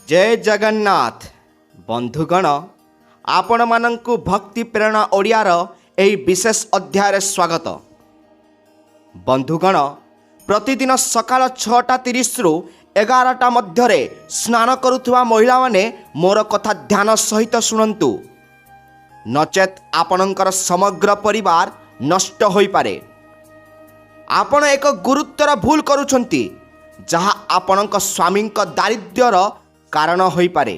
जय जगन्नाथ बंधुगण आपण मानंकु भक्ति प्रेरणा ओडियार एही विशेष अध्याय स्वागत। बंधुगण प्रतिदिन सकाल 6:30 रु 11टा मध्यरे स्नान करुथुवा महिला माने मोर कथा ध्यान सहित शुणंतु, नचेत आपणकर समग्र परिवार नष्ट होई पारे। आपण एक गुरुतर भूल करुछंती जहा आपणक स्वामींक दारिद्र्यर कारण होई पारे।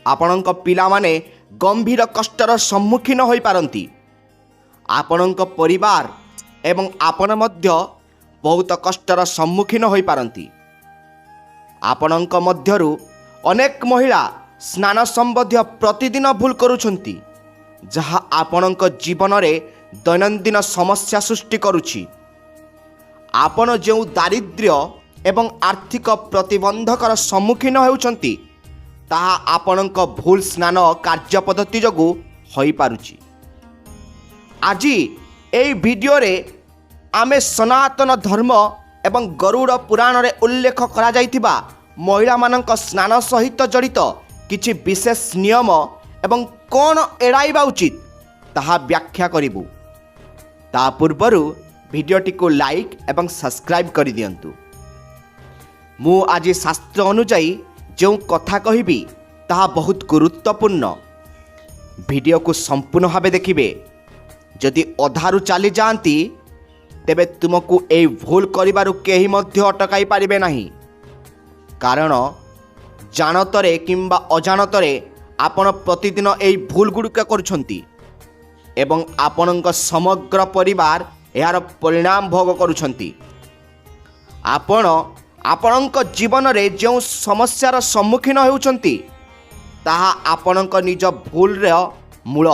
आपणक पिला माने गंभीर कष्टर सम्मुखीन होई पारंती। आपणक परिवार एवं आपण मध्य बहुत कष्टर सम्मुखीन होई पारंती। आपणक मध्यरु अनेक महिला स्नान संबंधी प्रतिदिन भूल करुछंती जहा आपणक जीवन रे दैनंदिन समस्या सृष्टि करुछि। आपण जो दारिद्र्य एवं आर्थिक प्रतिबंधकर सम्मुखीन होउछंती ताहा आपणक भूल स्नान कार्य पद्धति जोगु होई पारुछि। आज एई वीडियो रे आमे सनातन धर्म एवं गरुड़ पुराण रे उल्लेख करा जाइथिबा महिला मानक स्नान सहित जड़ित किछि विशेष नियम एवं कोन एड़ाइबा उचित ताहा व्याख्या करिबु। ता पूर्वरु वीडियोटी को लाइक एवं सब्सक्राइब कर दियंतु। मु आज शास्त्र अनुजाई जो कथा कहिबी ताहा बहुत गुरुत्वपूर्ण। वीडियो को संपूर्ण भावे देखिबे। जदि अधारु चली जाती तेबे तुमको ए भूल करिबारु केही मध्य अटकाई पारिबे नाही। कारण जानतरे किंबा अजानतरे आपण प्रतिदिन ए भूल गुड़िक करुछंती एवं आपणक समग्र परिवार यार परिणाम भोग करुछंती। आपण आपणक जीवन रे जो समस्यार सम्मुखीन होउछंती ताहा आपणक निज भूल रे मूल।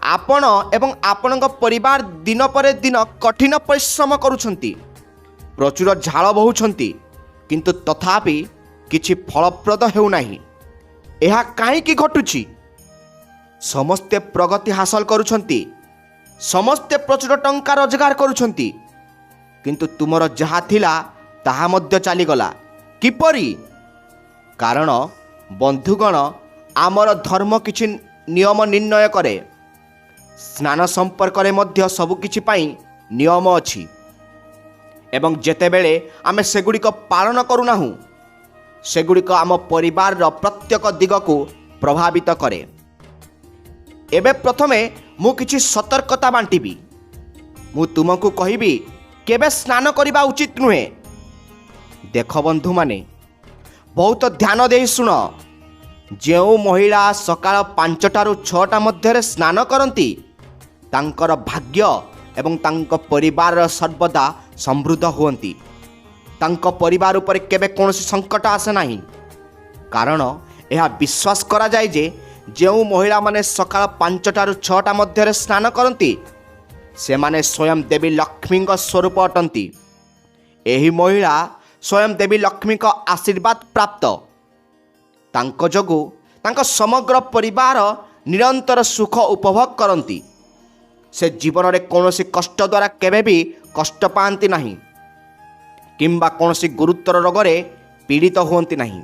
आपण एवं आपणक परिवार दिन पर दिन कठिन परिश्रम करुछंती, प्रचुर झाल बहुछंती, किंतु तथापि किछि फलप्रद हेउ नाही। एहा काहेकि घटुछि? समस्ते प्रगति हासिल करुछंती, समस्ते प्रचुर टंका रोजगार करुछंती, किंतु तुमर जहा थिला ताहा मध्य चलीगला किपरि? कारण बंधुगण आमर धर्म किछि नियम निर्णय करे। स्नान संपर्क रे मध्य सबु किछि पाई नियम अछि एवं जेतेबेले आमे सेगुड़िक पालन करूनाहु सेगुड़िक आम परिवार रो प्रत्येक दिग को प्रभावित करे। एबे प्रथमे मु किछि सतर्कता बांटिबी। मु तुमको कहिबी केबे स्नान करिबा उचित नुहे। देख बंधु माने बहुत ध्यान दे शुण। जो महिला सकाळ 5टा रु 6टा मध्य स्नान करती तांकर भाग्य एवं तांको परिवार सर्वदा समृद्ध हुअंती। तांको परिवार उपर केबे कोनोसी संकट आसे नाही। कारण यह विश्वास करा जाय जे जो महिला माने सकाळ 5टा रु 6टा मध्य स्नान करती से माने स्वयं देवी लक्ष्मी स्वरूप अटंती। एही महिला स्वयं देवी लक्ष्मी आशीर्वाद प्राप्त। तांको जोगु तांको समग्र परिवार निरंतर सुख उपभोग करती। से जीवन रे कोनोसी कष्ट द्वारा केबे भी कष्ट पाती नहीं किंबा कोनोसी गुरुतर रोग रे पीड़ित हुअंती नहीं।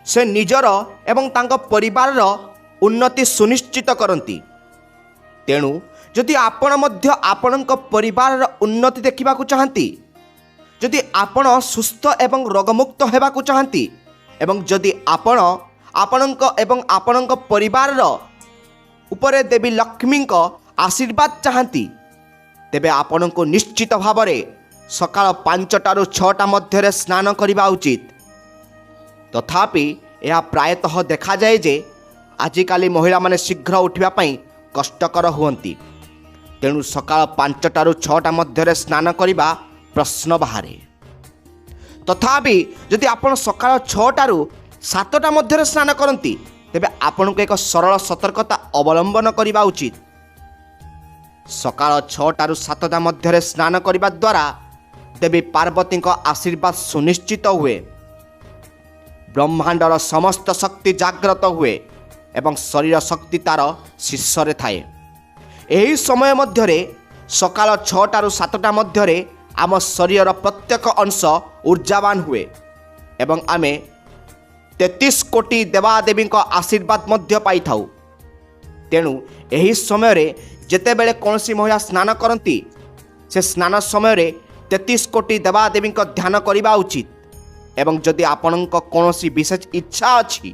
से निजर एवं तांको परिवार उन्नति सुनिश्चित करती। तेणु जदि आपण मध्य आपणक परिवार उन्नति देखा चाहती, जदि आपण सुस्थ एवं रोगमुक्त होबाकू चाहती एवं जदि आपणक एवं आपणक परिवार उपरे देवी लक्ष्मी आशीर्वाद चाहती तेबे आपणको निश्चित भाव सकाळ 5टा रु 6टा मध्य स्नान करने उचित। तथापि यह प्रायतः देखा जाए जे आजिकाली महिला माने शीघ्र उठिबापई कष्टकर हुअंती। तेणु सकाळ 5टा रु 6टा मध्य स्नान करने प्रश्न बाहरे। तथापि जदि आपण सकाळ 6टा रु 7टा मध्य स्नान करती तेबे आपनको एक सरल सतर्कता अवलंबन करने उचित। सकाळ 6टा रु 7टा मध्य स्नान करने द्वारा देवी पार्वती आशीर्वाद सुनिश्चित हुए। ब्रह्मांडर समस्त शक्ति जाग्रत हुए एवं शरीर शक्ति तार शीर्ष रे थाए। एही समय मध्य सकाळ 6टा रु 7टा मध्य आम शरीर प्रत्येक अंश ऊर्जावान हुए ଏବଂ ଆମେ 33 କୋଟି ଦେବାଦେବୀଙ୍କ ଆଶୀର୍ବାଦ ମଧ୍ୟ ପାଇଥାଉ। ତେଣୁ ଏହି ସମୟରେ ଯେତେବେଳେ କୌଣସି ମହିଳା ସ୍ନାନ କରନ୍ତି, ସେ ସ୍ନାନ ସମୟରେ 33 କୋଟି ଦେବାଦେବୀଙ୍କ ଧ୍ୟାନ କରିବା ଉଚିତ। ଏବଂ ଯଦି ଆପଣଙ୍କ କୌଣସି ବିଶେଷ ଇଚ୍ଛା ଅଛି,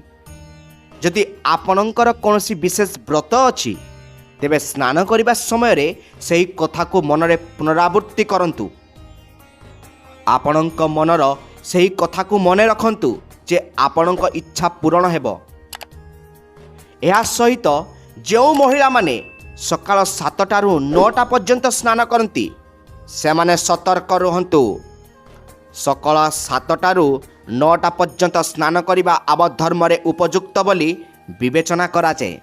ଯଦି ଆପଣଙ୍କର କୌଣସି ବିଶେଷ ବ୍ରତ ଅଛି, ତେବେ ସ୍ନାନ କରିବା ସମୟରେ ସେହି କଥାକୁ ମନରେ ପୁନରାବୃତ୍ତି କରନ୍ତୁ। ଆପଣଙ୍କ ମନର ସେହି କଥାକୁ ମନେ ରଖନ୍ତୁ ଯେ ଆପଣଙ୍କ ଇଚ୍ଛା ପୂରଣ ହେବ। ଏହା ସହିତ ଯେଉଁ ମହିଳାମାନେ ସକାଳ 7ଟାରୁ 9ଟା ପର୍ଯ୍ୟନ୍ତ ସ୍ନାନ କରନ୍ତି, ସେମାନେ ସତର୍କ ରୁହନ୍ତୁ। ସକାଳ 7ଟାରୁ 9ଟା ପର୍ଯ୍ୟନ୍ତ ସ୍ନାନ କରିବା ଆମ ଧର୍ମରେ ଉପଯୁକ୍ତ ବୋଲି ବିବେଚନା କରାଯାଏ।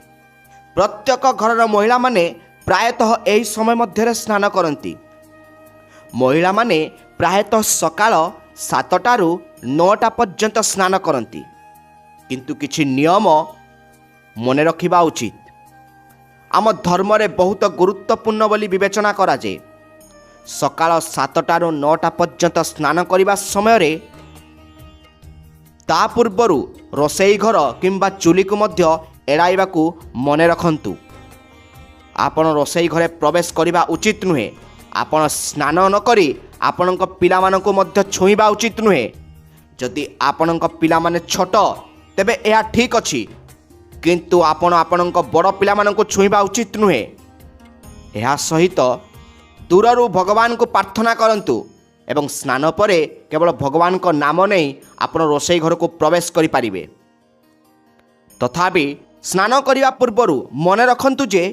ପ୍ରତ୍ୟେକ ଘରର ମହିଳାମାନେ ପ୍ରାୟତଃ ଏହି ସମୟ ମଧ୍ୟରେ ସ୍ନାନ କରନ୍ତି। ମହିଳାମାନେ ପ୍ରାୟତଃ ସକାଳ 7ଟାରୁ 9ଟା ପର୍ଯ୍ୟନ୍ତ ସ୍ନାନ କରନ୍ତି, କିନ୍ତୁ କିଛି ନିୟମ ମନେ ରଖିବା ଉଚିତ। ଆମ ଧର୍ମରେ ବହୁତ ଗୁରୁତ୍ୱପୂର୍ଣ୍ଣ ବୋଲି ବିବେଚନା କରାଯାଏ। ସକାଳ 7ଟାରୁ 9ଟା ପର୍ଯ୍ୟନ୍ତ ସ୍ନାନ କରିବା ସମୟରେ ତା ପୂର୍ବରୁ ରୋଷେଇ ଘର କିମ୍ବା ଚୁଲିକୁ ମଧ୍ୟ ଏଡ଼ାଇବାକୁ ମନେ ରଖନ୍ତୁ। ଆପଣ ରୋଷେଇ ଘରେ ପ୍ରବେଶ କରିବା ଉଚିତ ନୁହେଁ। ଆପଣ ସ୍ନାନ ନକରି ଆପଣଙ୍କ ପିଲାମାନଙ୍କୁ ମଧ୍ୟ ଛୁଇଁବା ଉଚିତ ନୁହେଁ। ଯଦି ଆପଣଙ୍କ ପିଲାମାନେ ଛୋଟ, ତେବେ ଏହା ଠିକ୍ ଅଛି, କିନ୍ତୁ ଆପଣ ଆପଣଙ୍କ ବଡ଼ ପିଲାମାନଙ୍କୁ ଛୁଇଁବା ଉଚିତ ନୁହେଁ। ଏହା ସହିତ ଦୂରରୁ ଭଗବାନଙ୍କୁ ପ୍ରାର୍ଥନା କରନ୍ତୁ ଏବଂ ସ୍ନାନ ପରେ କେବଳ ଭଗବାନଙ୍କ ନାମ ନେଇ ଆପଣ ରୋଷେଇ ଘରକୁ ପ୍ରବେଶ କରିପାରିବେ। ତଥାପି ସ୍ନାନ କରିବା ପୂର୍ବରୁ ମନେ ରଖନ୍ତୁ ଯେ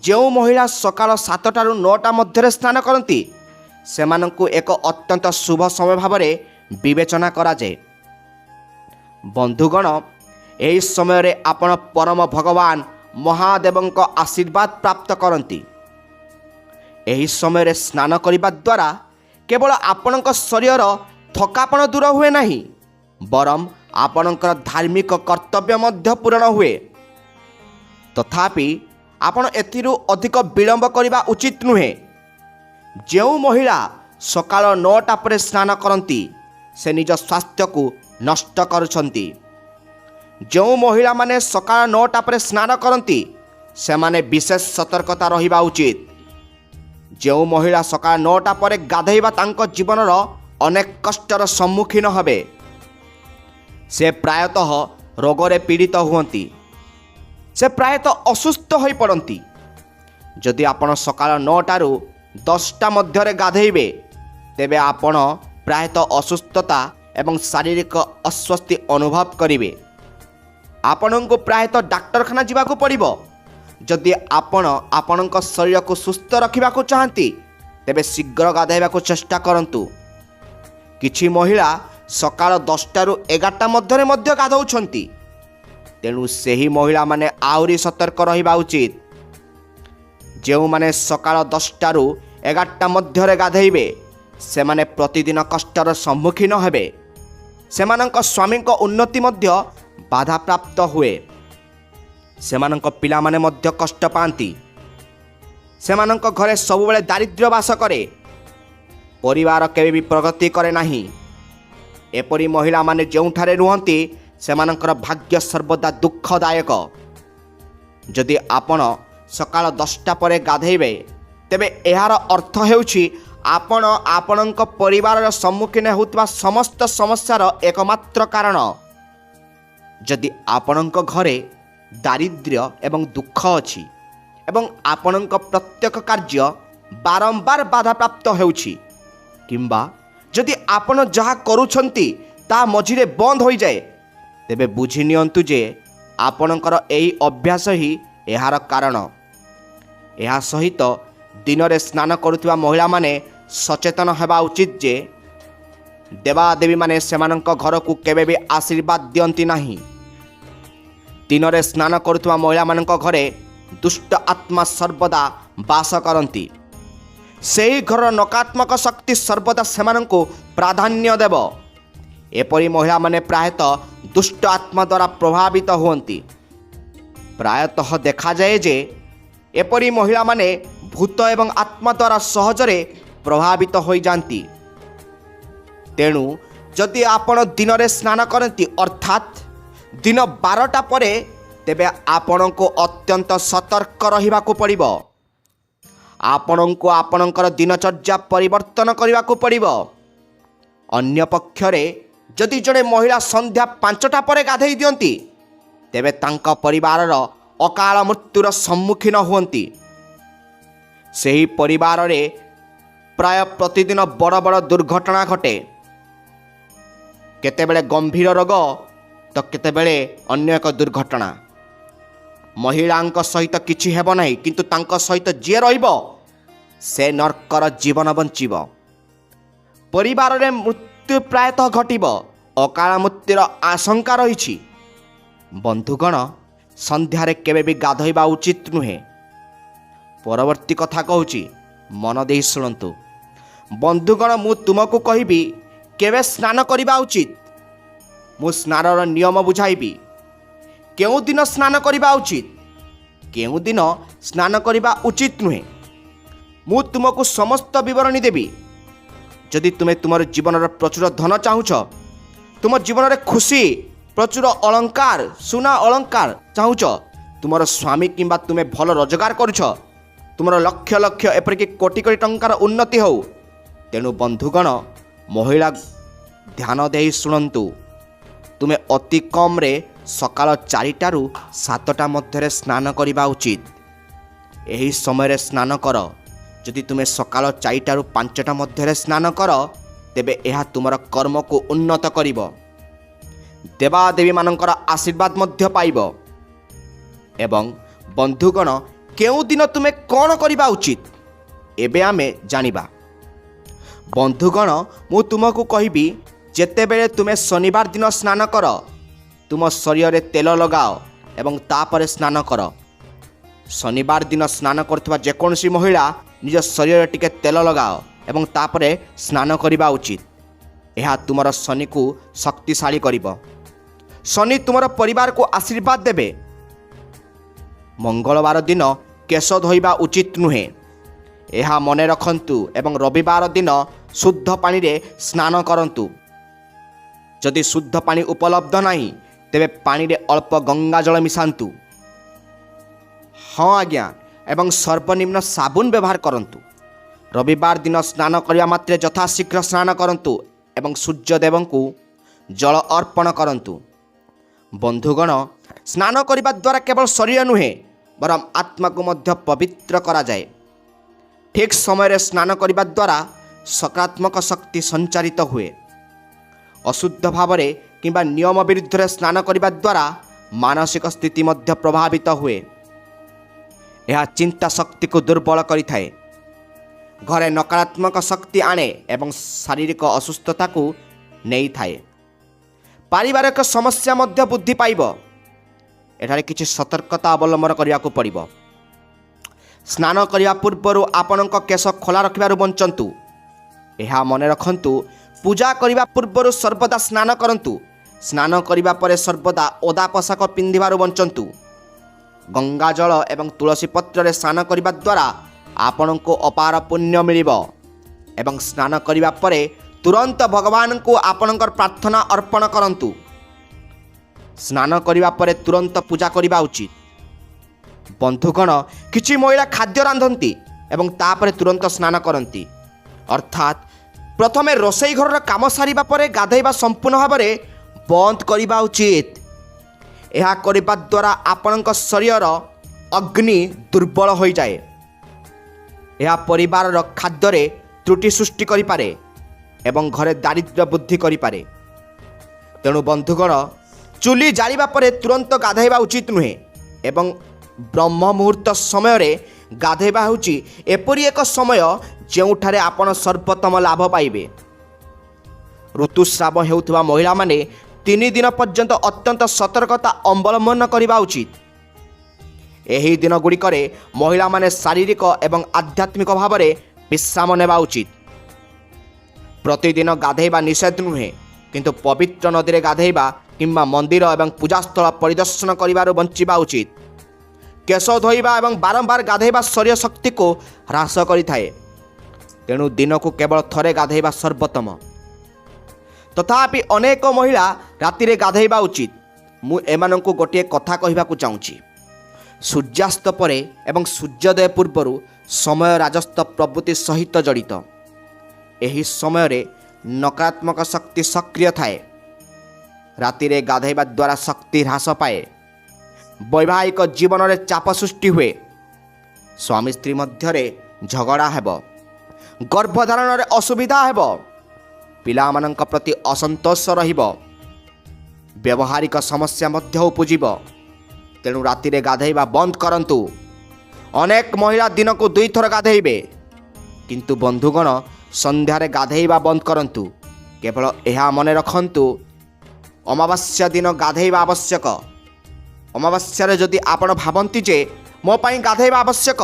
ଯେଉଁ ମହିଳା ସକାଳ 7ଟାରୁ 9ଟା ମଧ୍ୟରେ ସ୍ନାନ କରନ୍ତି, ସେମାନଙ୍କୁ ଏକ ଅତ୍ୟନ୍ତ ଶୁଭ ସମୟ ଭାବରେ ବିବେଚନା କରାଯାଏ। ବନ୍ଧୁଗଣ, ଏହି ସମୟରେ ଆପଣ ପରମ ଭଗବାନ ମହାଦେବଙ୍କ ଆଶୀର୍ବାଦ ପ୍ରାପ୍ତ କରନ୍ତି। ଏହି ସମୟରେ ସ୍ନାନ କରିବା ଦ୍ୱାରା କେବଳ ଆପଣଙ୍କ ଶରୀରର ଥକାପଣ ଦୂର ହୁଏ ନାହିଁ, ବରଂ ଆପଣଙ୍କର ଧାର୍ମିକ କର୍ତ୍ତବ୍ୟ ମଧ୍ୟ ପୂରଣ ହୁଏ। ତଥାପି ଆପଣ ଏଥିରୁ ଅଧିକ ବିଳମ୍ବ କରିବା ଉଚିତ ନୁହେଁ। ଯେଉଁ ମହିଳା ସକାଳ 9ଟା ପରେ ସ୍ନାନ କରନ୍ତି, ସେ ନିଜ ସ୍ୱାସ୍ଥ୍ୟକୁ ନଷ୍ଟ କରୁଛନ୍ତି। ଯେଉଁ ମହିଳାମାନେ ସକାଳ 9ଟା ପରେ ସ୍ନାନ କରନ୍ତି, ସେମାନେ ବିଶେଷ ସତର୍କତା ରହିବା ଉଚିତ। ଯେଉଁ ମହିଳା ସକାଳ 9ଟା ପରେ ଗାଧୋଇବା ତାଙ୍କ ଜୀବନର ଅନେକ କଷ୍ଟର ସମ୍ମୁଖୀନ ହେବେ। ସେ ପ୍ରାୟତଃ ରୋଗରେ ପୀଡ଼ିତ ହୁଅନ୍ତି, ସେ ପ୍ରାୟତଃ ଅସୁସ୍ଥ ହୋଇପଡ଼ନ୍ତି। ଯଦି ଆପଣ ସକାଳ 9ଟାରୁ 10ଟା ମଧ୍ୟରେ ଗାଧୋଇବେ, ତେବେ ଆପଣ ପ୍ରାୟତଃ ଅସୁସ୍ଥତା ଏବଂ ଶାରୀରିକ ଅସ୍ୱସ୍ତି ଅନୁଭବ କରିବେ। ଆପଣଙ୍କୁ ପ୍ରାୟତଃ ଡାକ୍ତରଖାନା ଯିବାକୁ ପଡ଼ିବ। ଯଦି ଆପଣ ଆପଣଙ୍କ ଶରୀରକୁ ସୁସ୍ଥ ରଖିବାକୁ ଚାହାନ୍ତି, ତେବେ ଶୀଘ୍ର ଗାଧୋଇବାକୁ ଚେଷ୍ଟା କରନ୍ତୁ। କିଛି ମହିଳା ସକାଳ 10ଟାରୁ 11ଟା ମଧ୍ୟରେ ମଧ୍ୟ ଗାଧୋଉଛନ୍ତି। ତେଣୁ ସେହି ମହିଳାମାନେ ଆହୁରି ସତର୍କ ରହିବା ଉଚିତ। ଯେଉଁମାନେ ସକାଳ 10ଟାରୁ 11ଟା ମଧ୍ୟରେ ଗାଧୋଇବେ, ସେମାନେ ପ୍ରତିଦିନ କଷ୍ଟର ସମ୍ମୁଖୀନ ହେବେ। ସେମାନଙ୍କ ସ୍ୱାମୀଙ୍କ ଉନ୍ନତି ମଧ୍ୟ ବାଧାପ୍ରାପ୍ତ ହୁଏ। ସେମାନଙ୍କ ପିଲାମାନେ ମଧ୍ୟ କଷ୍ଟ ପାଆନ୍ତି। ସେମାନଙ୍କ ଘରେ ସବୁବେଳେ ଦାରିଦ୍ର୍ୟ ବାସ କରେ। ପରିବାର କେବେ ବି ପ୍ରଗତି କରେ ନାହିଁ। ଏପରି ମହିଳାମାନେ ଯେଉଁଠାରେ ରୁହନ୍ତି, ସେମାନଙ୍କର ଭାଗ୍ୟ ସର୍ବଦା ଦୁଃଖଦାୟକ। ଯଦି ଆପଣ ସକାଳ 10ଟା ପରେ ଗାଧୋଇବେ, ତେବେ ଏହାର ଅର୍ଥ ହେଉଛି ଆପଣ ଆପଣଙ୍କ ପରିବାରର ସମ୍ମୁଖୀନ ହେଉଥିବା ସମସ୍ତ ସମସ୍ୟାର ଏକମାତ୍ର କାରଣ। ଯଦି ଆପଣଙ୍କ ଘରେ ଦାରିଦ୍ର୍ୟ ଏବଂ ଦୁଃଖ ଅଛି ଏବଂ ଆପଣଙ୍କ ପ୍ରତ୍ୟେକ କାର୍ଯ୍ୟ ବାରମ୍ବାର ବାଧାପ୍ରାପ୍ତ ହେଉଛି, କିମ୍ବା ଯଦି ଆପଣ ଯାହା କରୁଛନ୍ତି ତାହା ମଝିରେ ବନ୍ଦ ହୋଇଯାଏ, ତେବେ ବୁଝି ନିଅନ୍ତୁ ଯେ ଆପଣଙ୍କର ଏହି ଅଭ୍ୟାସ ହିଁ ଏହାର କାରଣ। ଏହା ସହିତ ଦିନରେ ସ୍ନାନ କରୁଥିବା ମହିଳାମାନେ ସଚେତନ ହେବା ଉଚିତ ଯେ ଦେବାଦେବୀମାନେ ସେମାନଙ୍କ ଘରକୁ କେବେ ବି ଆଶୀର୍ବାଦ ଦିଅନ୍ତି ନାହିଁ। ଦିନରେ ସ୍ନାନ କରୁଥିବା ମହିଳାମାନଙ୍କ ଘରେ ଦୁଷ୍ଟ ଆତ୍ମା ସର୍ବଦା ବାସ କରନ୍ତି। ସେହି ଘରର ନକାରାତ୍ମକ ଶକ୍ତି ସର୍ବଦା ସେମାନଙ୍କୁ ପ୍ରାଧାନ୍ୟ ଦେବ। ଏପରି ମହିଳାମାନେ ପ୍ରାୟତଃ ଦୁଷ୍ଟ ଆତ୍ମା ଦ୍ୱାରା ପ୍ରଭାବିତ ହୁଅନ୍ତି। ପ୍ରାୟତଃ ଦେଖାଯାଏ ଯେ ଏପରି ମହିଳାମାନେ ଭୂତ ଏବଂ ଆତ୍ମା ଦ୍ୱାରା ସହଜରେ ପ୍ରଭାବିତ ହୋଇଯାନ୍ତି। ତେଣୁ ଯଦି ଆପଣ ଦିନରେ ସ୍ନାନ କରନ୍ତି ଅର୍ଥାତ୍ ଦିନ 12ଟା ପରେ, ତେବେ ଆପଣଙ୍କୁ ଅତ୍ୟନ୍ତ ସତର୍କ ରହିବାକୁ ପଡ଼ିବ। ଆପଣଙ୍କୁ ଆପଣଙ୍କର ଦିନଚର୍ଯ୍ୟା ପରିବର୍ତ୍ତନ କରିବାକୁ ପଡ଼ିବ। ଅନ୍ୟପକ୍ଷରେ ଯଦି ଜଣେ ମହିଳା ସନ୍ଧ୍ୟା 5ଟା ପରେ ଗାଧୋଇ ଦିଅନ୍ତି, ତେବେ ତାଙ୍କ ପରିବାରର ଅକାଳ ମୃତ୍ୟୁର ସମ୍ମୁଖୀନ ହୁଅନ୍ତି। ସେହି ପରିବାରରେ ପ୍ରାୟ ପ୍ରତିଦିନ ବଡ଼ ବଡ଼ ଦୁର୍ଘଟଣା ଘଟେ। କେତେବେଳେ ଗମ୍ଭୀର ରୋଗ ତ କେତେବେଳେ ଅନ୍ୟ ଏକ ଦୁର୍ଘଟଣା। ମହିଳାଙ୍କ ସହିତ କିଛି ହେବ ନାହିଁ, କିନ୍ତୁ ତାଙ୍କ ସହିତ ଯିଏ ରହିବ ସେ ନର୍କର ଜୀବନ ବଞ୍ଚିବ। ପରିବାରରେ ମୃତ୍ୟୁ ପ୍ରାୟତଃ ଘଟିବ। ଅକାଳ ମୃତ୍ୟୁର ଆଶଙ୍କା ରହିଛି। ବନ୍ଧୁଗଣ, ସନ୍ଧ୍ୟାରେ କେବେ ବି ଗାଧୋଇବା ଉଚିତ ନୁହେଁ। ପରବର୍ତ୍ତୀ କଥା କହୁଛି, ମନ ଦେଇ ଶୁଣନ୍ତୁ। ବନ୍ଧୁଗଣ, ମୁଁ ତୁମକୁ କହିବି କେବେ ସ୍ନାନ କରିବା ଉଚିତ। ମୁଁ ସ୍ନାନର ନିୟମ ବୁଝାଇବି। କେଉଁଦିନ ସ୍ନାନ କରିବା ଉଚିତ, କେଉଁଦିନ ସ୍ନାନ କରିବା ଉଚିତ ନୁହେଁ, ମୁଁ ତୁମକୁ ସମସ୍ତ ବିବରଣୀ ଦେବି। ଯଦି ତୁମେ ତୁମର ଜୀବନର ପ୍ରଚୁର ଧନ ଚାହୁଁଛ, ତୁମ ଜୀବନରେ ଖୁସି, ପ୍ରଚୁର ଅଳଙ୍କାର, ସୁନା ଅଳଙ୍କାର ଚାହୁଁଛ, ତୁମର ସ୍ୱାମୀ କିମ୍ବା ତୁମେ ଭଲ ରୋଜଗାର କରୁଛ, ତୁମର ଲକ୍ଷ ଲକ୍ଷ ଏପରିକି କୋଟି କୋଟି ଟଙ୍କାର ଉନ୍ନତି ହେଉ, ତେଣୁ ବନ୍ଧୁଗଣ, ମହିଳା ଧ୍ୟାନ ଦେଇ ଶୁଣନ୍ତୁ। ତୁମେ ଅତି କମ୍ରେ ସକାଳ 4ଟାରୁ 7ଟା ମଧ୍ୟରେ ସ୍ନାନ କରିବା ଉଚିତ। ଏହି ସମୟରେ ସ୍ନାନ କର। ଯଦି ତୁମେ ସକାଳ 4ଟାରୁ 5ଟା ମଧ୍ୟରେ ସ୍ନାନ କର, ତେବେ ଏହା ତୁମର କର୍ମକୁ ଉନ୍ନତ କରିବ। ଦେବାଦେବୀମାନଙ୍କର ଆଶୀର୍ବାଦ ମଧ୍ୟ ପାଇବ। ଏବଂ ବନ୍ଧୁଗଣ, କେଉଁଦିନ ତୁମେ କ'ଣ କରିବା ଉଚିତ, ଏବେ ଆମେ ଜାଣିବା। ବନ୍ଧୁଗଣ, ମୁଁ ତୁମକୁ କହିବି, ଯେତେବେଳେ ତୁମେ ଶନିବାର ଦିନ ସ୍ନାନ କର, ତୁମ ଶରୀରରେ ତେଲ ଲଗାଅ ଏବଂ ତାପରେ ସ୍ନାନ କର। ଶନିବାର ଦିନ ସ୍ନାନ କରୁଥିବା ଯେକୌଣସି ମହିଳା ନିଜ ଶରୀରରେ ଟିକେ ତେଲ ଲଗାଅ ଏବଂ ତାପରେ ସ୍ନାନ କରିବା ଉଚିତ। ଏହା ତୁମର ଶନିକୁ ଶକ୍ତିଶାଳୀ କରିବ। ଶନି ତୁମର ପରିବାରକୁ ଆଶୀର୍ବାଦ ଦେବେ। ମଙ୍ଗଳବାର ଦିନ କେଶ ଧୋଇବା ଉଚିତ ନୁହେଁ, ଏହା ମନେ ରଖନ୍ତୁ। ଏବଂ ରବିବାର ଦିନ ଶୁଦ୍ଧ ପାଣିରେ ସ୍ନାନ କରନ୍ତୁ। ଯଦି ଶୁଦ୍ଧ ପାଣି ଉପଲବ୍ଧ ନାହିଁ, ତେବେ ପାଣିରେ ଅଳ୍ପ ଗଙ୍ଗା ଜଳ ମିଶାନ୍ତୁ। ହଁ ଆଜ୍ଞା, ଏବଂ ସର୍ବନିମ୍ନ ସାବୁନ ବ୍ୟବହାର କରନ୍ତୁ। ରବିବାର ଦିନ ସ୍ନାନ କରିବା ମାତ୍ରେ ଯଥାଶୀଘ୍ର ସ୍ନାନ କରନ୍ତୁ ଏବଂ ସୂର୍ଯ୍ୟଦେବଙ୍କୁ ଜଳ ଅର୍ପଣ କରନ୍ତୁ। ବନ୍ଧୁଗଣ, ସ୍ନାନ କରିବା ଦ୍ୱାରା କେବଳ ଶରୀର ନୁହେଁ, ବରଂ ଆତ୍ମାକୁ ମଧ୍ୟ ପବିତ୍ର କରାଯାଏ। ଠିକ୍ ସମୟରେ ସ୍ନାନ କରିବା ଦ୍ୱାରା ସକାରାତ୍ମକ ଶକ୍ତି ସଞ୍ଚାରିତ ହୁଏ। ଅଶୁଦ୍ଧ ଭାବରେ କିମ୍ବା ନିୟମ ବିରୁଦ୍ଧରେ ସ୍ନାନ କରିବା ଦ୍ୱାରା ମାନସିକ ସ୍ଥିତି ମଧ୍ୟ ପ୍ରଭାବିତ ହୁଏ। ଏହା ଚିନ୍ତା ଶକ୍ତିକୁ ଦୁର୍ବଳ କରିଥାଏ, ଘରେ ନକାରାତ୍ମକ ଶକ୍ତି ଆଣେ ଏବଂ ଶାରୀରିକ ଅସୁସ୍ଥତାକୁ ନେଇଥାଏ। ପାରିବାରିକ ସମସ୍ୟା ମଧ୍ୟ ବୃଦ୍ଧି ପାଇବ। ଏଠାରେ କିଛି ସତର୍କତା ଅବଲମ୍ବନ କରିବାକୁ ପଡ଼ିବ। ସ୍ନାନ କରିବା ପୂର୍ବରୁ ଆପଣଙ୍କ କେଶ ଖୋଲା ରଖିବାରୁ ବଞ୍ଚନ୍ତୁ। ଏହା ମନେ ରଖନ୍ତୁ, ପୂଜା କରିବା ପୂର୍ବରୁ ସର୍ବଦା ସ୍ନାନ କରନ୍ତୁ। ସ୍ନାନ କରିବା ପରେ ସର୍ବଦା ଓଦା ପୋଷାକ ପିନ୍ଧିବାରୁ ବଞ୍ଚନ୍ତୁ। ଗଙ୍ଗାଜଳ ଏବଂ ତୁଳସୀ ପତ୍ରରେ ସ୍ନାନ କରିବା ଦ୍ୱାରା ଆପଣଙ୍କୁ ଅପାର ପୁଣ୍ୟ ମିଳିବ। ଏବଂ ସ୍ନାନ କରିବା ପରେ ତୁରନ୍ତ ଭଗବାନଙ୍କୁ ଆପଣଙ୍କର ପ୍ରାର୍ଥନା ଅର୍ପଣ କରନ୍ତୁ। ସ୍ନାନ କରିବା ପରେ ତୁରନ୍ତ ପୂଜା କରିବା ଉଚିତ। ବନ୍ଧୁଗଣ, କିଛି ମହିଳା ଖାଦ୍ୟ ରାନ୍ଧନ୍ତି ଏବଂ ତାପରେ ତୁରନ୍ତ ସ୍ନାନ କରନ୍ତି। ଅର୍ଥାତ୍ ପ୍ରଥମେ ରୋଷେଇ ଘରର କାମ ସାରିବା ପରେ ଗାଧୋଇବା ସମ୍ପୂର୍ଣ୍ଣ ଭାବରେ ବନ୍ଦ କରିବା ଉଚିତ। ଏହା କରିବା ଦ୍ୱାରା ଆପଣଙ୍କ ଶରୀରର ଅଗ୍ନି ଦୁର୍ବଳ ହୋଇଯାଏ। ଏହା ପରିବାରର ଖାଦ୍ୟରେ ତ୍ରୁଟି ସୃଷ୍ଟି କରିପାରେ ଏବଂ ଘରେ ଦାରିଦ୍ର୍ୟ ବୃଦ୍ଧି କରିପାରେ। ତେଣୁ ବନ୍ଧୁଗଣ, ଚୁଲି ଜାଳିବା ପରେ ତୁରନ୍ତ ଗାଧୋଇବା ଉଚିତ ନୁହେଁ ଏବଂ ବ୍ରହ୍ମ ମୁହୂର୍ତ୍ତ ସମୟରେ ଗାଧୋଇବା ହେଉଛି ଏପରି ଏକ ସମୟ ଯେଉଁଠାରେ ଆପଣ ସର୍ବୋତ୍ତମ ଲାଭ ପାଇବେ। ଋତୁସ୍ରାବ ହେଉଥିବା ମହିଳାମାନେ 3 ଦିନ ପର୍ଯ୍ୟନ୍ତ ଅତ୍ୟନ୍ତ ସତର୍କତା ଅବଲମ୍ବନ କରିବା ଉଚିତ। ଏହି ଦିନଗୁଡ଼ିକରେ ମହିଳାମାନେ ଶାରୀରିକ ଏବଂ ଆଧ୍ୟାତ୍ମିକ ଭାବରେ ବିଶ୍ରାମ ନେବା ଉଚିତ। ପ୍ରତିଦିନ ଗାଧୋଇବା ନିଷେଧ ନୁହେଁ, କିନ୍ତୁ ପବିତ୍ର ନଦୀରେ ଗାଧୋଇବା କିମ୍ବା ମନ୍ଦିର ଏବଂ ପୂଜାସ୍ଥଳ ପରିଦର୍ଶନ କରିବାରୁ ବଞ୍ଚିବା ଉଚିତ। କେଶ ଧୋଇବା ଏବଂ ବାରମ୍ବାର ଗାଧୋଇବା ଶରୀର ଶକ୍ତିକୁ ହ୍ରାସ କରିଥାଏ। ତେଣୁ ଦିନକୁ କେବଳ ଥରେ ଗାଧୋଇବା ସର୍ବୋତ୍ତମ। ତଥାପି ଅନେକ ମହିଳା ରାତିରେ ଗାଧୋଇବା ଉଚିତ। ମୁଁ ଏମାନଙ୍କୁ ଗୋଟିଏ କଥା କହିବାକୁ ଚାହୁଁଛି। ସୂର୍ଯ୍ୟାସ୍ତ ପରେ ଏବଂ ସୂର୍ଯ୍ୟୋଦୟ ପୂର୍ବରୁ ସମୟ ରାଜସ୍ୱ ପ୍ରବୃତ୍ତି ସହିତ ଜଡ଼ିତ। ଏହି ସମୟରେ ନକାରାତ୍ମକ ଶକ୍ତି ସକ୍ରିୟ ଥାଏ। ରାତିରେ ଗାଧୋଇବା ଦ୍ୱାରା ଶକ୍ତି ହ୍ରାସ ପାଏ। ବୈବାହିକ ଜୀବନରେ ଚାପ ସୃଷ୍ଟି ହୁଏ। ସ୍ୱାମୀ ସ୍ତ୍ରୀ ମଧ୍ୟରେ ଝଗଡ଼ା ହେବ। ଗର୍ଭଧାରଣରେ ଅସୁବିଧା ହେବ। ପିଲାମାନଙ୍କ ପ୍ରତି ଅସନ୍ତୋଷ ରହିବ। ବ୍ୟବହାରିକ ସମସ୍ୟା ମଧ୍ୟ ଉପୁଜିବ। ତେଣୁ ରାତିରେ ଗାଧୋଇବା ବନ୍ଦ କରନ୍ତୁ। ଅନେକ ମହିଳା ଦିନକୁ 2 ଥର ଗାଧୋଇବେ, କିନ୍ତୁ ବନ୍ଧୁଗଣ ସନ୍ଧ୍ୟାରେ ଗାଧୋଇବା ବନ୍ଦ କରନ୍ତୁ। କେବଳ ଏହା ମନେ ରଖନ୍ତୁ, ଅମାବାସ୍ୟା ଦିନ ଗାଧୋଇବା ଆବଶ୍ୟକ। ଅମାବାସ୍ୟାରେ ଯଦି ଆପଣ ଭାବନ୍ତି ଯେ ମୋ ପାଇଁ ଗାଧୋଇବା ଆବଶ୍ୟକ,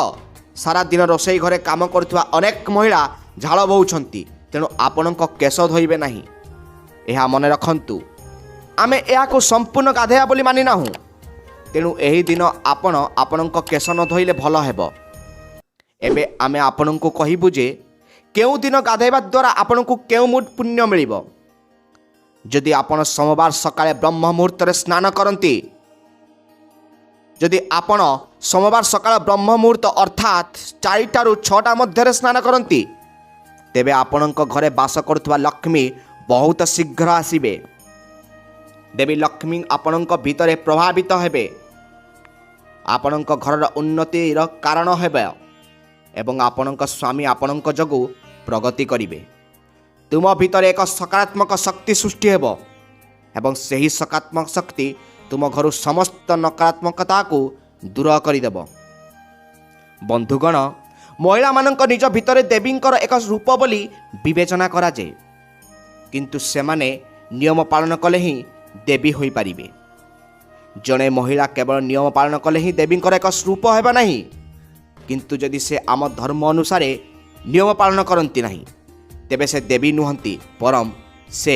ସାରା ଦିନ ରୋଷେଇ ଘରେ କାମ କରୁଥିବା ଅନେକ ମହିଳା ଝାଳ ବୋହୁଛନ୍ତି, ତେଣୁ ଆପଣଙ୍କ କେଶ ଧୋଇବେ ନାହିଁ। ଏହା ମନେ ରଖନ୍ତୁ, ଆମେ ଏହାକୁ ସମ୍ପୂର୍ଣ୍ଣ ଗାଧୋଇବା ବୋଲି ମାନି ନାହୁଁ। ତେଣୁ ଏହି ଦିନ ଆପଣ ଆପଣଙ୍କ କେଶ ନ ଧୋଇଲେ ଭଲ ହେବ। ଏବେ ଆମେ ଆପଣଙ୍କୁ କହିବୁ ଯେ କେଉଁ ଦିନ ଗାଧୋଇବା ଦ୍ୱାରା ଆପଣଙ୍କୁ କେଉଁ ପୁଣ୍ୟ ମିଳିବ। ଯଦି ଆପଣ ସୋମବାର ସକାଳେ ବ୍ରହ୍ମ ମୁହୂର୍ତ୍ତରେ ସ୍ନାନ କରନ୍ତି, ଯଦି ଆପଣ ସୋମବାର ସକାଳ ବ୍ରହ୍ମ ମୁହୂର୍ତ୍ତ ଅର୍ଥାତ୍ 4ଟାରୁ 6ଟା ମଧ୍ୟରେ ସ୍ନାନ କରନ୍ତି, ତେବେ ଆପଣଙ୍କ ଘରେ ବାସ କରୁଥିବା ଲକ୍ଷ୍ମୀ ବହୁତ ଶୀଘ୍ର ଆସିବେ। ଦେବୀ ଲକ୍ଷ୍ମୀ ଆପଣଙ୍କ ଭିତରେ ପ୍ରଭାବିତ ହେବେ। ଆପଣଙ୍କ ଘରର ଉନ୍ନତିର କାରଣ ହେବେ ଏବଂ ଆପଣଙ୍କ ସ୍ୱାମୀ ଆପଣଙ୍କ ଯୋଗୁଁ ପ୍ରଗତି କରିବେ। ତୁମ ଭିତରେ ଏକ ସକାରାତ୍ମକ ଶକ୍ତି ସୃଷ୍ଟି ହେବ ଏବଂ ସେହି ସକାରାତ୍ମକ ଶକ୍ତି ତୁମ ଘରୁ ସମସ୍ତ ନକାରାତ୍ମକତାକୁ ଦୂର କରିଦେବ। ବନ୍ଧୁଗଣ, ମହିଳାମାନଙ୍କ ନିଜ ଭିତରେ ଦେବୀଙ୍କର ଏକ ରୂପ ବୋଲି ବିବେଚନା କରାଯାଏ, କିନ୍ତୁ ସେମାନେ ନିୟମ ପାଳନ କଲେ ହିଁ ଦେବୀ ହୋଇପାରିବେ। ଜଣେ ମହିଳା କେବଳ ନିୟମ ପାଳନ କଲେ ହିଁ ଦେବୀଙ୍କର ଏକ ରୂପ ହେବ ନାହିଁ, କିନ୍ତୁ ଯଦି ସେ ଆମ ଧର୍ମ ଅନୁସାରେ ନିୟମ ପାଳନ କରନ୍ତି ନାହିଁ, ତେବେ ସେ ଦେବୀ ନୁହନ୍ତି, ବରଂ ସେ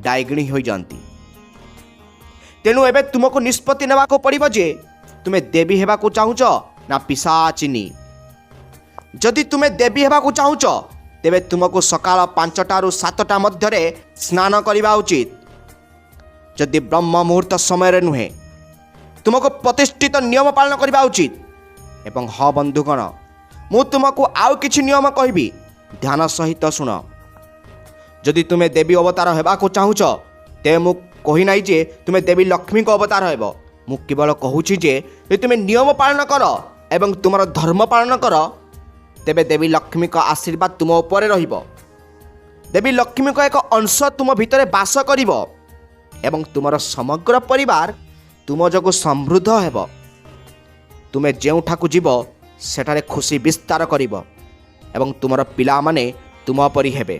ଡାଇଗିଣୀ ହୋଇଯାଆନ୍ତି। ତେଣୁ ଏବେ ତୁମକୁ ନିଷ୍ପତ୍ତି ନେବାକୁ ପଡ଼ିବ ଯେ ତୁମେ ଦେବୀ ହେବାକୁ ଚାହୁଁଛ ନା ପିଶାଚିନୀ। ଯଦି ତୁମେ ଦେବୀ ହେବାକୁ ଚାହୁଁଛ, ତେବେ ତୁମକୁ ସକାଳ 5ଟାରୁ 7ଟା ମଧ୍ୟରେ ସ୍ନାନ କରିବା ଉଚିତ। ଯଦି ବ୍ରହ୍ମ ମୁହୂର୍ତ୍ତ ସମୟରେ ନୁହେଁ, ତୁମକୁ ପ୍ରତିଷ୍ଠିତ ନିୟମ ପାଳନ କରିବା ଉଚିତ। ଏବଂ ହଁ ବନ୍ଧୁଗଣ, ମୁଁ ତୁମକୁ ଆଉ କିଛି ନିୟମ କହିବି, ଧ୍ୟାନ ସହିତ ଶୁଣ। ଯଦି ତୁମେ ଦେବୀ ଅବତାର ହେବାକୁ ଚାହୁଁଛ, ତେବେ ମୁଁ କହିନାହିଁ ଯେ ତୁମେ ଦେବୀ ଲକ୍ଷ୍ମୀଙ୍କ ଅବତାର ହେବ। ମୁଁ କେବଳ କହୁଛି ଯେ ଯଦି ତୁମେ ନିୟମ ପାଳନ କର ଏବଂ ତୁମର ଧର୍ମ ପାଳନ କର, ତେବେ ଦେବୀ ଲକ୍ଷ୍ମୀଙ୍କ ଆଶୀର୍ବାଦ ତୁମ ଉପରେ ରହିବ। ଦେବୀ ଲକ୍ଷ୍ମୀଙ୍କ ଏକ ଅଂଶ ତୁମ ଭିତରେ ବାସ କରିବ ଏବଂ ତୁମର ସମଗ୍ର ପରିବାର ତୁମ ଯୋଗୁଁ ସମୃଦ୍ଧ ହେବ। ତୁମେ ଯେଉଁଠାକୁ ଯିବ ସେଠାରେ ଖୁସି ବିସ୍ତାର କରିବ ଏବଂ ତୁମର ପିଲାମାନେ ତୁମ ପରି ହେବେ।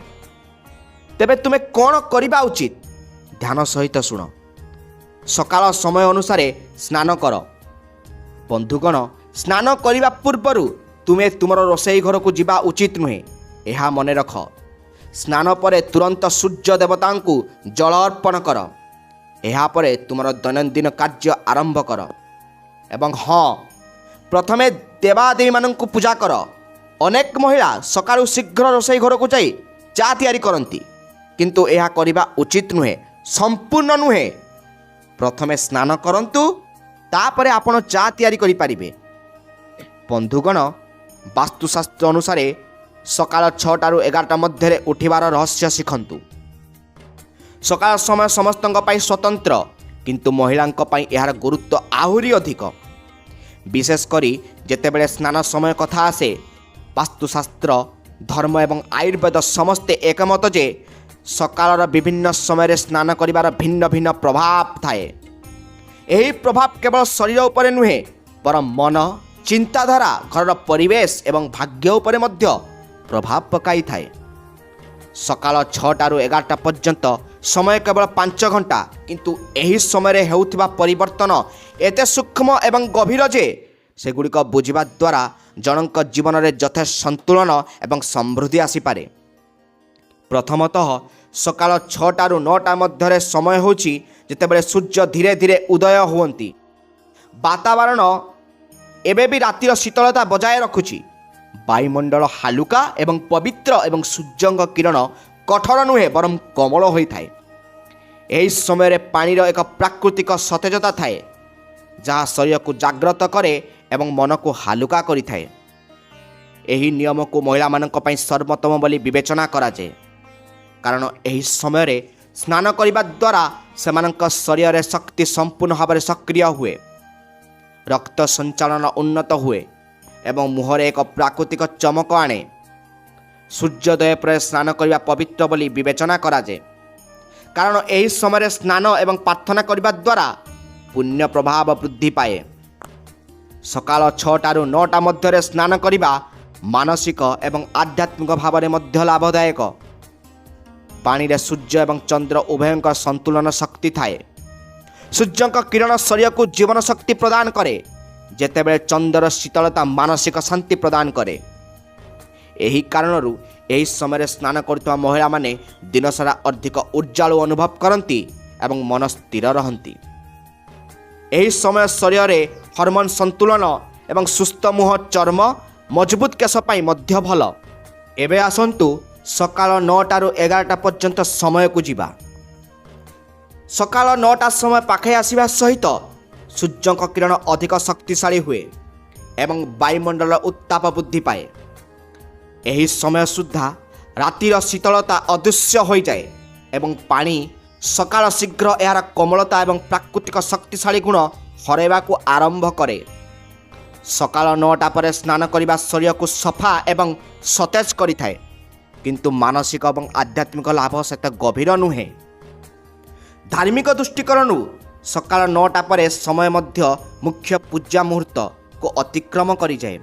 ତେବେ ତୁମେ କ'ଣ କରିବା ଉଚିତ? ଧ୍ୟାନ ସହିତ ଶୁଣ। ସକାଳ ସମୟ ଅନୁସାରେ ସ୍ନାନ କର। ବନ୍ଧୁଗଣ, ସ୍ନାନ କରିବା ପୂର୍ବରୁ ତୁମେ ତୁମର ରୋଷେଇ ଘରକୁ ଯିବା ଉଚିତ ନୁହେଁ, ଏହା ମନେ ରଖ। ସ୍ନାନ ପରେ ତୁରନ୍ତ ସୂର୍ଯ୍ୟ ଦେବତାଙ୍କୁ ଜଳ ଅର୍ପଣ କର। ଏହାପରେ ତୁମର ଦୈନନ୍ଦିନ କାର୍ଯ୍ୟ ଆରମ୍ଭ କର। ଏବଂ ହଁ, ପ୍ରଥମେ ଦେବାଦେବୀମାନଙ୍କୁ ପୂଜା କର। ଅନେକ ମହିଳା ସକାଳୁ ଶୀଘ୍ର ରୋଷେଇ ଘରକୁ ଯାଇ ଚା ତିଆରି କରନ୍ତି, କିନ୍ତୁ ଏହା କରିବା ଉଚିତ ନୁହେଁ, ସମ୍ପୂର୍ଣ୍ଣ ନୁହେଁ। ପ୍ରଥମେ ସ୍ନାନ କରନ୍ତୁ, ତାପରେ ଆପଣ ଚା ତିଆରି କରିପାରିବେ। ବନ୍ଧୁଗଣ, ବାସ୍ତୁଶାସ୍ତ୍ର ଅନୁସାରେ ସକାଳ 6ଟାରୁ 11ଟା ମଧ୍ୟରେ ଉଠିବାର ରହସ୍ୟ ଶିଖନ୍ତୁ। ସକାଳ ସମୟ ସମସ୍ତଙ୍କ ପାଇଁ ସ୍ୱତନ୍ତ୍ର, କିନ୍ତୁ ମହିଳାଙ୍କ ପାଇଁ ଏହାର ଗୁରୁତ୍ୱ ଆହୁରି ଅଧିକ। ବିଶେଷ କରି ଯେତେବେଳେ ସ୍ନାନ ସମୟ କଥା ଆସେ, ବାସ୍ତୁଶାସ୍ତ୍ର, ଧର୍ମ ଏବଂ ଆୟୁର୍ବେଦ ସମସ୍ତେ ଏକମତ ଯେ ସକାଳର ବିଭିନ୍ନ ସମୟରେ ସ୍ନାନ କରିବାର ଭିନ୍ନ ଭିନ୍ନ ପ୍ରଭାବ ଥାଏ। ଏହି ପ୍ରଭାବ କେବଳ ଶରୀର ଉପରେ ନୁହେଁ, ବରଂ ମନ, ଚିନ୍ତାଧାରା, ଘରର ପରିବେଶ ଏବଂ ଭାଗ୍ୟ ଉପରେ ମଧ୍ୟ ପ୍ରଭାବ ପକାଇଥାଏ। ସକାଳ 6ଟାରୁ 11ଟା ପର୍ଯ୍ୟନ୍ତ ସମୟ କେବଳ 5 ଘଣ୍ଟା, କିନ୍ତୁ ଏହି ସମୟରେ ହେଉଥିବା ପରିବର୍ତ୍ତନ ଏତେ ସୂକ୍ଷ୍ମ ଏବଂ ଗଭୀର ଯେ ସେଗୁଡ଼ିକ ବୁଝିବା ଦ୍ୱାରା ଜଣଙ୍କ ଜୀବନରେ ଯଥେଷ୍ଟ ସନ୍ତୁଳନ ଏବଂ ସମୃଦ୍ଧି ଆସିପାରେ। ପ୍ରଥମତଃ ସକାଳ 6ଟାରୁ 9ଟା ମଧ୍ୟରେ ସମୟ ହେଉଛି ଯେତେବେଳେ ସୂର୍ଯ୍ୟ ଧୀରେ ଧୀରେ ଉଦୟ ହୁଅନ୍ତି। ବାତାବରଣ ଏବେ ବି ରାତିର ଶୀତଳତା ବଜାୟ ରଖୁଛି। ବାୟୁମଣ୍ଡଳ ହାଲୁକା ଏବଂ ପବିତ୍ର ଏବଂ ସୂର୍ଯ୍ୟଙ୍କ କିରଣ କଠୋର ନୁହେଁ, ବରଂ କୋମଳ ହୋଇଥାଏ। ଏହି ସମୟରେ ପାଣିର ଏକ ପ୍ରାକୃତିକ ସତେଜତା ଥାଏ ଯାହା ଶରୀରକୁ ଜାଗ୍ରତ କରେ ଏବଂ ମନକୁ ହାଲୁକା କରିଥାଏ। ଏହି ନିୟମକୁ ମହିଳାମାନଙ୍କ ପାଇଁ ସର୍ବୋତ୍ତମ ବୋଲି ବିବେଚନା କରାଯାଏ, କାରଣ ଏହି ସମୟରେ ସ୍ନାନ କରିବା ଦ୍ୱାରା ସେମାନଙ୍କ ଶରୀରରେ ଶକ୍ତି ସମ୍ପୂର୍ଣ୍ଣ ଭାବରେ ସକ୍ରିୟ ହୁଏ, ରକ୍ତ ସଞ୍ଚାଳନ ଉନ୍ନତ ହୁଏ ଏବଂ ମୁହଁରେ ଏକ ପ୍ରାକୃତିକ ଚମକ ଆଣେ। ସୂର୍ଯ୍ୟୋଦୟ ପରେ ସ୍ନାନ କରିବା ପବିତ୍ର ବୋଲି ବିବେଚନା କରାଯାଏ, କାରଣ ଏହି ସମୟରେ ସ୍ନାନ ଏବଂ ପ୍ରାର୍ଥନା କରିବା ଦ୍ୱାରା ପୁଣ୍ୟ ପ୍ରଭାବ ବୃଦ୍ଧି ପାଏ। ସକାଳ 6ଟାରୁ 9ଟା ମଧ୍ୟରେ ସ୍ନାନ କରିବା ମାନସିକ ଏବଂ ଆଧ୍ୟାତ୍ମିକ ଭାବରେ ମଧ୍ୟ ଲାଭଦାୟକ। ପାଣିରେ ସୂର୍ଯ୍ୟ ଏବଂ ଚନ୍ଦ୍ର ଉଭୟଙ୍କ ସନ୍ତୁଳନ ଶକ୍ତି ଥାଏ। ସୂର୍ଯ୍ୟଙ୍କ କିରଣ ଶରୀରକୁ ଜୀବନ ଶକ୍ତି ପ୍ରଦାନ କରେ, ଯେତେବେଳେ ଚନ୍ଦ୍ରର ଶୀତଳତା ମାନସିକ ଶାନ୍ତି ପ୍ରଦାନ କରେ। ଏହି କାରଣରୁ ଏହି ସମୟରେ ସ୍ନାନ କରୁଥିବା ମହିଳାମାନେ ଦିନସାରା ଅଧିକ ଉଜ୍ଜ୍ୱଳ ଅନୁଭବ କରନ୍ତି ଏବଂ ମନ ସ୍ଥିର ରହନ୍ତି। ଏହି ସମୟ ଶରୀରରେ ହରମୋନ୍ ସନ୍ତୁଳନ ଏବଂ ସୁସ୍ଥ ମୁହଁ, ଚର୍ମ, ମଜବୁତ କେଶ ପାଇଁ ମଧ୍ୟ ଭଲ। ଏବେ ଆସନ୍ତୁ ସକାଳ 9ଟାରୁ 11ଟା ପର୍ଯ୍ୟନ୍ତ ସମୟକୁ ଯିବା। ସକାଳ 9ଟା ସମୟ ପାଖେଇ ଆସିବା ସହିତ ସୂର୍ଯ୍ୟଙ୍କ କିରଣ ଅଧିକ ଶକ୍ତିଶାଳୀ ହୁଏ ଏବଂ ବାୟୁମଣ୍ଡଳର ଉତ୍ତାପ ବୃଦ୍ଧି ପାଏ। ଏହି ସମୟ ସୁଦ୍ଧା ରାତିର ଶୀତଳତା ଅଦୃଶ୍ୟ ହୋଇଯାଏ ଏବଂ ପାଣି ସକାଳ ଶୀଘ୍ର ଏହାର କୋମଳତା ଏବଂ ପ୍ରାକୃତିକ ଶକ୍ତିଶାଳୀ ଗୁଣ ହରାଇବାକୁ ଆରମ୍ଭ କରେ। ସକାଳ 9ଟା ପରେ ସ୍ନାନ କରିବା ଶରୀରକୁ ସଫା ଏବଂ ସତେଜ କରିଥାଏ, କିନ୍ତୁ ମାନସିକ ଏବଂ ଆଧ୍ୟାତ୍ମିକ ଲାଭ ସେତେ ଗଭୀର ନୁହେଁ। ଧାର୍ମିକ ଦୃଷ୍ଟିକୋଣରୁ ସକାଳ 9ଟା ପରେ ସମୟ ମଧ୍ୟ ମୁଖ୍ୟ ପୂଜା ମୁହୂର୍ତ୍ତକୁ ଅତିକ୍ରମ କରିଯାଏ,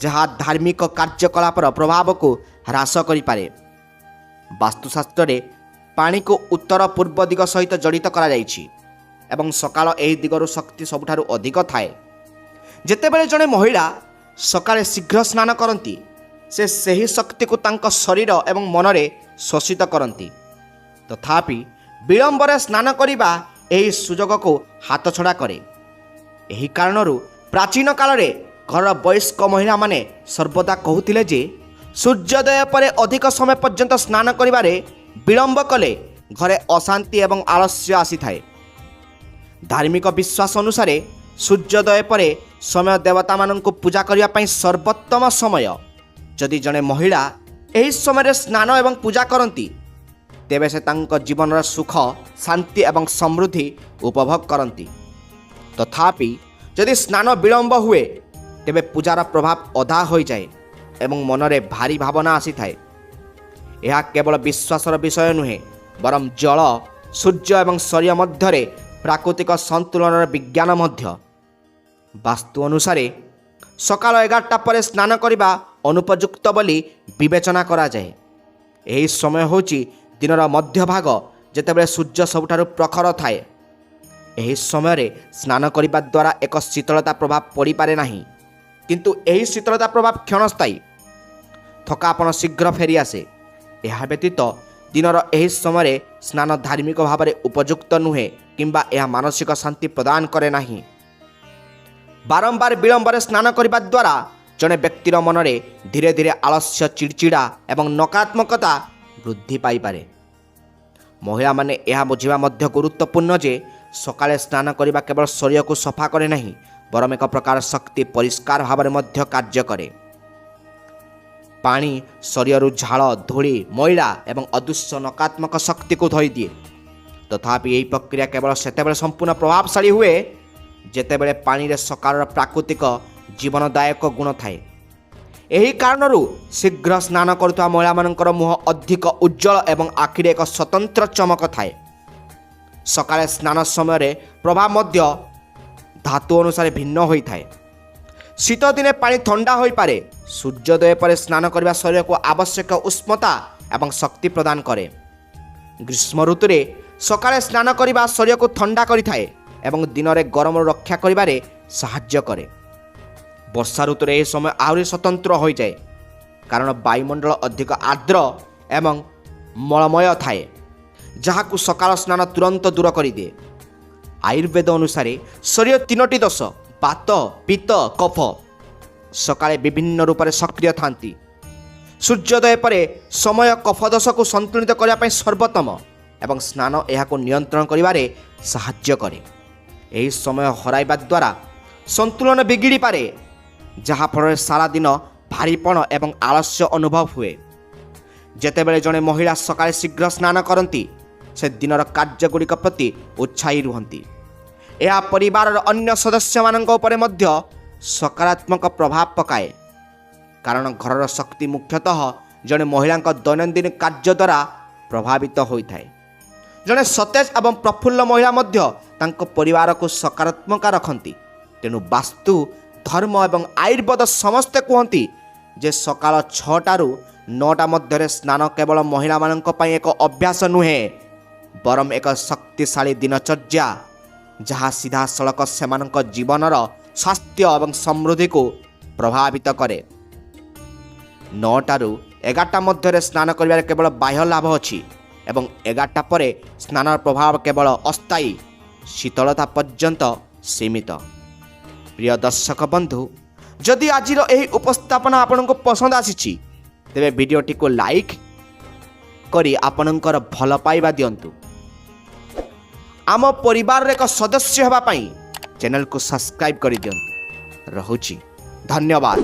ଯାହା ଧାର୍ମିକ କାର୍ଯ୍ୟକଳାପର ପ୍ରଭାବକୁ ହ୍ରାସ କରିପାରେ। ବାସ୍ତୁଶାସ୍ତ୍ରରେ ପାଣିକୁ ଉତ୍ତର ପୂର୍ବ ଦିଗ ସହିତ ଜଡ଼ିତ କରାଯାଇଛି ଏବଂ ସକାଳ ଏହି ଦିଗରୁ ଶକ୍ତି ସବୁଠାରୁ ଅଧିକ ଥାଏ। ଯେତେବେଳେ ଜଣେ ମହିଳା ସକାଳେ ଶୀଘ୍ର ସ୍ନାନ କରନ୍ତି, ସେ ସେହି ଶକ୍ତିକୁ ତାଙ୍କ ଶରୀର ଏବଂ ମନରେ ଶୋଷିତ କରନ୍ତି। ତଥାପି ବିଳମ୍ବରେ ସ୍ନାନ କରିବା ଏହି ସୁଯୋଗକୁ ହାତଛଡ଼ା କରେ। ଏହି କାରଣରୁ ପ୍ରାଚୀନ କାଳରେ ଘରର ବୟସ୍କ ମହିଳାମାନେ ସର୍ବଦା କହୁଥିଲେ ଯେ ସୂର୍ଯ୍ୟୋଦୟ ପରେ ଅଧିକ ସମୟ ପର୍ଯ୍ୟନ୍ତ ସ୍ନାନ କରିବାରେ ବିଳମ୍ବ କଲେ ଘରେ ଅଶାନ୍ତି ଏବଂ ଆଳସ୍ୟ ଆସିଥାଏ। ଧାର୍ମିକ ବିଶ୍ୱାସ ଅନୁସାରେ ସୂର୍ଯ୍ୟୋଦୟ ପରେ ସମୟ ଦେବତାମାନଙ୍କୁ ପୂଜା କରିବା ପାଇଁ ସର୍ବୋତ୍ତମ ସମୟ। ଯଦି ଜଣେ ମହିଳା ଏହି ସମୟରେ ସ୍ନାନ ଏବଂ ପୂଜା କରନ୍ତି, ତେବେ ସେ ତାଙ୍କ ଜୀବନର ସୁଖ, ଶାନ୍ତି ଏବଂ ସମୃଦ୍ଧି ଉପଭୋଗ କରନ୍ତି। ତଥାପି ଯଦି ସ୍ନାନ ବିଳମ୍ବ ହୁଏ, ତେବେ ପୂଜାର ପ୍ରଭାବ ଅଧା ହୋଇଯାଏ ଏବଂ ମନରେ ଭାରି ଭାବନା ଆସିଥାଏ। ଏହା କେବଳ ବିଶ୍ୱାସର ବିଷୟ ନୁହେଁ, ବରଂ ଜଳ, ସୂର୍ଯ୍ୟ ଏବଂ ଶରୀର ମଧ୍ୟରେ ପ୍ରାକୃତିକ ସନ୍ତୁଳନର ବିଜ୍ଞାନ ମଧ୍ୟ। ବାସ୍ତୁ ଅନୁସାରେ ସକାଳ 11ଟା ପରେ ସ୍ନାନ କରିବା ଅନୁପଯୁକ୍ତ ବୋଲି ବିବେଚନା କରାଯାଏ। ଏହି ସମୟ ହେଉଛି ଦିନର ମଧ୍ୟଭାଗ, ଯେତେବେଳେ ସୂର୍ଯ୍ୟ ସବୁଠାରୁ ପ୍ରଖର ଥାଏ। ଏହି ସମୟରେ ସ୍ନାନ କରିବା ଦ୍ୱାରା ଏକ ଶୀତଳତା ପ୍ରଭାବ ପଡ଼ିପାରେ ନାହିଁ, କିନ୍ତୁ ଏହି ଶୀତଳତା ପ୍ରଭାବ କ୍ଷଣସ୍ଥାୟୀ। ଥକାପଣ ଶୀଘ୍ର ଫେରିଆସେ। ଏହା ବ୍ୟତୀତ ଦିନର ଏହି ସମୟରେ ସ୍ନାନ ଧାର୍ମିକ ଭାବରେ ଉପଯୁକ୍ତ ନୁହେଁ କିମ୍ବା ଏହା ମାନସିକ ଶାନ୍ତି ପ୍ରଦାନ କରେ ନାହିଁ। ବାରମ୍ବାର ବିଳମ୍ବରେ ସ୍ନାନ କରିବା ଦ୍ୱାରା ଜଣେ ବ୍ୟକ୍ତିର ମନରେ ଧୀରେ ଧୀରେ ଆଳସ୍ୟ, ଚିଡ଼ଚିଡ଼ା ଏବଂ ନକାରାତ୍ମକତା ବୃଦ୍ଧି ପାଇପାରେ। ମହିଳାମାନେ ଏହା ବୁଝିବା ମଧ୍ୟ ଗୁରୁତ୍ୱପୂର୍ଣ୍ଣ ଯେ ସକାଳେ ସ୍ନାନ କରିବା କେବଳ ଶରୀରକୁ ସଫା କରେ ନାହିଁ, ବରଂ ଏକ ପ୍ରକାର ଶକ୍ତି ପରିଷ୍କାର ଭାବରେ ମଧ୍ୟ କାର୍ଯ୍ୟ କରେ। ପାଣି ଶରୀରରୁ ଝାଳ, ଧୂଳି, ମଇଳା ଏବଂ ଅଦୃଶ୍ୟ ନକାରାତ୍ମକ ଶକ୍ତିକୁ ଧୋଇଦିଏ। ତଥାପି ଏହି ପ୍ରକ୍ରିୟା କେବଳ ସେତେବେଳେ ସମ୍ପୂର୍ଣ୍ଣ ପ୍ରଭାବଶାଳୀ ହୁଏ ଯେତେବେଳେ ପାଣିରେ ସକାଳର ପ୍ରାକୃତିକ ଜୀବନଦାୟକ ଗୁଣ ଥାଏ। ଏହି କାରଣରୁ ଶୀଘ୍ର ସ୍ନାନ କରୁଥିବା ମହିଳାମାନଙ୍କର ମୁହଁ ଅଧିକ ଉଜ୍ଜ୍ୱଳ ଏବଂ ଆଖିରେ ଏକ ସ୍ୱତନ୍ତ୍ର ଚମକ ଥାଏ। ସକାଳେ ସ୍ନାନ ସମୟରେ ପ୍ରଭାବ ମଧ୍ୟ ଧାତୁ ଅନୁସାରେ ଭିନ୍ନ ହୋଇଥାଏ। ଶୀତ ଦିନେ ପାଣି ଥଣ୍ଡା ହୋଇପାରେ। ସୂର୍ଯ୍ୟୋଦୟ ପରେ ସ୍ନାନ କରିବା ଶରୀରକୁ ଆବଶ୍ୟକ ଉଷ୍ମତା ଏବଂ ଶକ୍ତି ପ୍ରଦାନ କରେ। ଗ୍ରୀଷ୍ମ ଋତୁରେ ସକାଳେ ସ୍ନାନ କରିବା ଶରୀରକୁ ଥଣ୍ଡା କରିଥାଏ ଏବଂ ଦିନରେ ଗରମରୁ ରକ୍ଷା କରିବାରେ ସାହାଯ୍ୟ କରେ। ବର୍ଷା ଋତୁରେ ଏହି ସମୟ ଆହୁରି ସ୍ୱତନ୍ତ୍ର ହୋଇଯାଏ, କାରଣ ବାୟୁମଣ୍ଡଳ ଅଧିକ ଆର୍ଦ୍ର ଏବଂ ମଳମୟ ଥାଏ, ଯାହାକୁ ସକାଳ ସ୍ନାନ ତୁରନ୍ତ ଦୂର କରିଦିଏ। ଆୟୁର୍ବେଦ ଅନୁସାରେ ଶରୀର 3ଟି ଦୋଷ ବାତ, ପିତ୍ତ, କଫ ସକାଳେ ବିଭିନ୍ନ ରୂପରେ ସକ୍ରିୟ ଥାନ୍ତି। ସୂର୍ଯ୍ୟୋଦୟ ପରେ ସମୟ କଫ ଦୋଷକୁ ସନ୍ତୁଳିତ କରିବା ପାଇଁ ସର୍ବୋତ୍ତମ। ଏବଂ ସ୍ନାନ ଏହାକୁ ନିୟନ୍ତ୍ରଣ କରିବାରେ ସାହାଯ୍ୟ କରେ। ଏହି ସମୟ ହରାଇବା ଦ୍ୱାରା ସନ୍ତୁଳନ ବିଗିଡ଼ିପାରେ, ଯାହାଫଳରେ ସାରା ଦିନ ଭାରିପଣ ଏବଂ ଆଳସ୍ୟ ଅନୁଭବ ହୁଏ। ଯେତେବେଳେ ଜଣେ ମହିଳା ସକାଳେ ଶୀଘ୍ର ସ୍ନାନ କରନ୍ତି, ସେ ଦିନର କାର୍ଯ୍ୟଗୁଡ଼ିକ ପ୍ରତି ଉତ୍ସାହୀ ରୁହନ୍ତି। ଏହା ପରିବାରର ଅନ୍ୟ ସଦସ୍ୟମାନଙ୍କ ଉପରେ ମଧ୍ୟ ସକାରାତ୍ମକ ପ୍ରଭାବ ପକାଏ, କାରଣ ଘରର ଶକ୍ତି ମୁଖ୍ୟତଃ ଜଣେ ମହିଳାଙ୍କ ଦୈନନ୍ଦିନ କାର୍ଯ୍ୟ ଦ୍ୱାରା ପ୍ରଭାବିତ ହୋଇଥାଏ। ଜଣେ ସତେଜ ଏବଂ ପ୍ରଫୁଲ୍ଲ ମହିଳା ମଧ୍ୟ ତାଙ୍କ ପରିବାରକୁ ସକାରାତ୍ମକ ରଖନ୍ତି। ତେଣୁ ବାସ୍ତୁ, ଧର୍ମ ଏବଂ ଆୟୁର୍ବେଦ ସମସ୍ତେ କୁହନ୍ତି ଯେ ସକାଳ 6ଟାରୁ 9ଟା ମଧ୍ୟରେ ସ୍ନାନ କେବଳ ମହିଳାମାନଙ୍କ ପାଇଁ ଏକ ଅଭ୍ୟାସ ନୁହେଁ, ବରଂ ଏକ ଶକ୍ତିଶାଳୀ ଦିନଚର୍ଯ୍ୟା, ଯାହା ସିଧାସଳଖ ସେମାନଙ୍କ ଜୀବନର ସ୍ୱାସ୍ଥ୍ୟ ଏବଂ ସମୃଦ୍ଧିକୁ ପ୍ରଭାବିତ କରେ। 9ଟାରୁ 11ଟା ମଧ୍ୟରେ ସ୍ନାନ କରିବାରେ କେବଳ ବାହ୍ୟ ଲାଭ ଅଛି ଏବଂ 11ଟା ପରେ ସ୍ନାନର ପ୍ରଭାବ କେବଳ ଅସ୍ଥାୟୀ ଶୀତଳତା ପର୍ଯ୍ୟନ୍ତ ସୀମିତ। ପ୍ରିୟ ଦର୍ଶକ ବନ୍ଧୁ, ଯଦି ଆଜିର ଏହି ଉପସ୍ଥାପନା ଆପଣଙ୍କୁ ପସନ୍ଦ ଆସିଛି, ତେବେ ଭିଡ଼ିଓଟିକୁ ଲାଇକ୍ କରି ଆପଣଙ୍କର ଭଲ ପାଇବା ଦିଅନ୍ତୁ। ଆମ ପରିବାରର ଏକ ସଦସ୍ୟ ହେବା ପାଇଁ ଚ୍ୟାନେଲକୁ ସବସ୍କ୍ରାଇବ୍ କରିଦିଅନ୍ତୁ। ରହୁଛି, ଧନ୍ୟବାଦ।